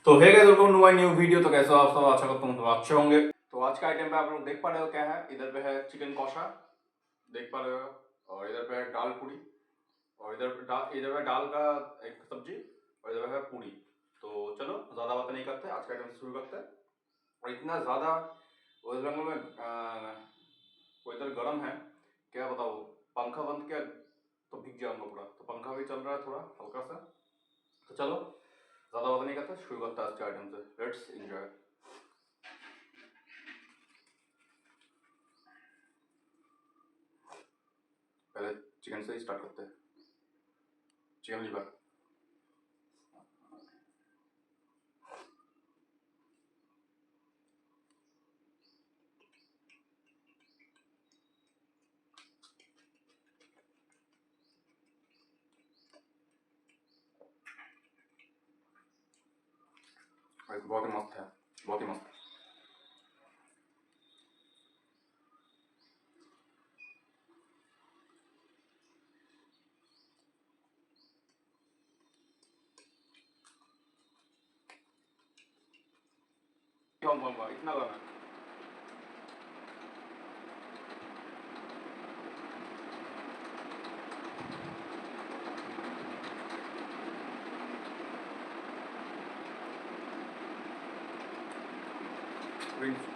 तो hey guys, welcome to my new video. तो कैसे हो आप सब? आशा करता हूँ सब अच्छे होंगे। तो आज के आइटम पे आप लोग देख पा रहे हो क्या है। इधर पे है चिकन कौशा, देख पा रहे हो, और इधर पे है दाल पूरी, और इधर पे दाल का एक सब्जी, और इधर पे है पूरी। तो चलो ज़्यादा बात नहीं करते, आज का आइटम शुरू करते हैं। और इतना ज़्यादा वेस्ट बंगाल में वेदर गर्म है, क्या बताओ। पंखा बंद किया तो भीग जाऊंगा पूरा, तो पंखा भी चल रहा है थोड़ा हल्का सा। तो चलो ज़्यादा बात नहीं करते, शुरू करते हैं आज के आइटम से। Let's enjoy. पहले चिकन से ही स्टार्ट करते हैं। चिकन लीवर, बहुत ही मस्त है, बहुत ही मस्त। इतना गर्म है। Drinks.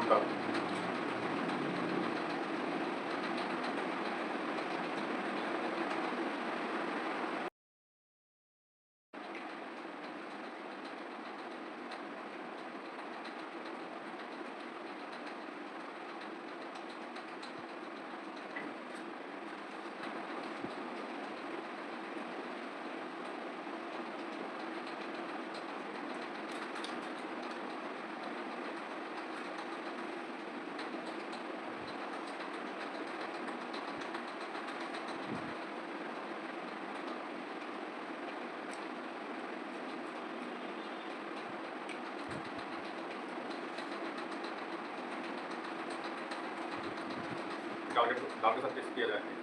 भुनता। दाल के साथ टेस्ट किया जाए।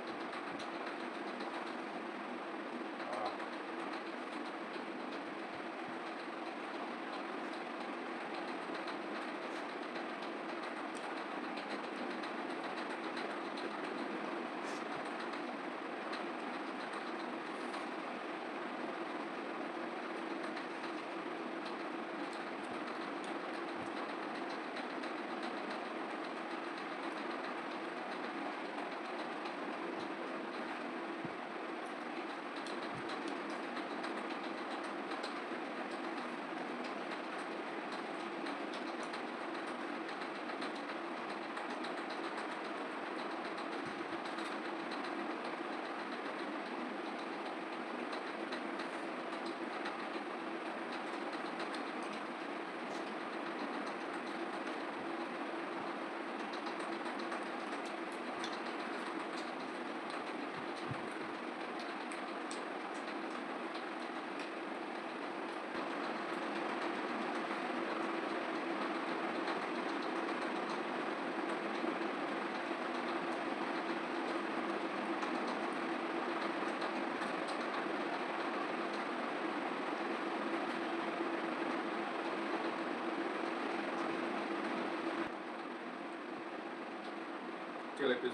Like this.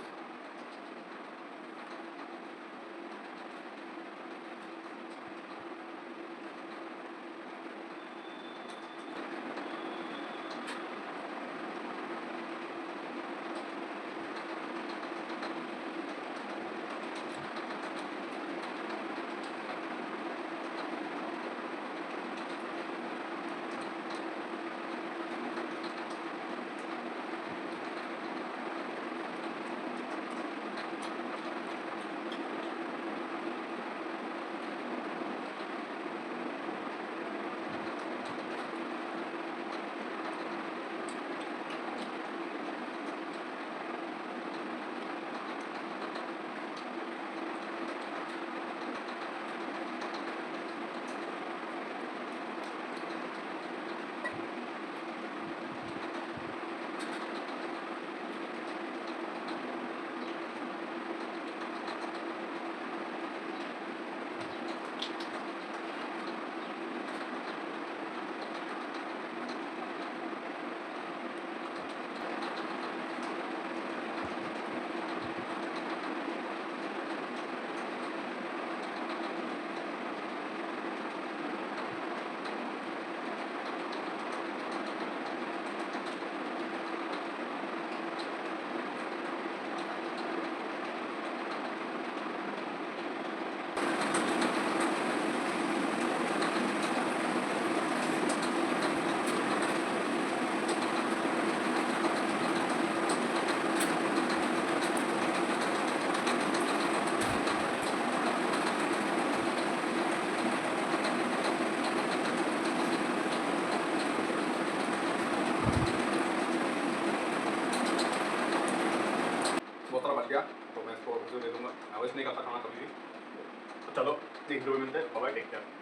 बहुत सारा बच गया तो मैं इसको दे दूंगा। मैं वैसे नहीं करता खाना कभी भी। तो चलो नेक्स्ट वीडियो में मिलते हैं। Bye bye, take care.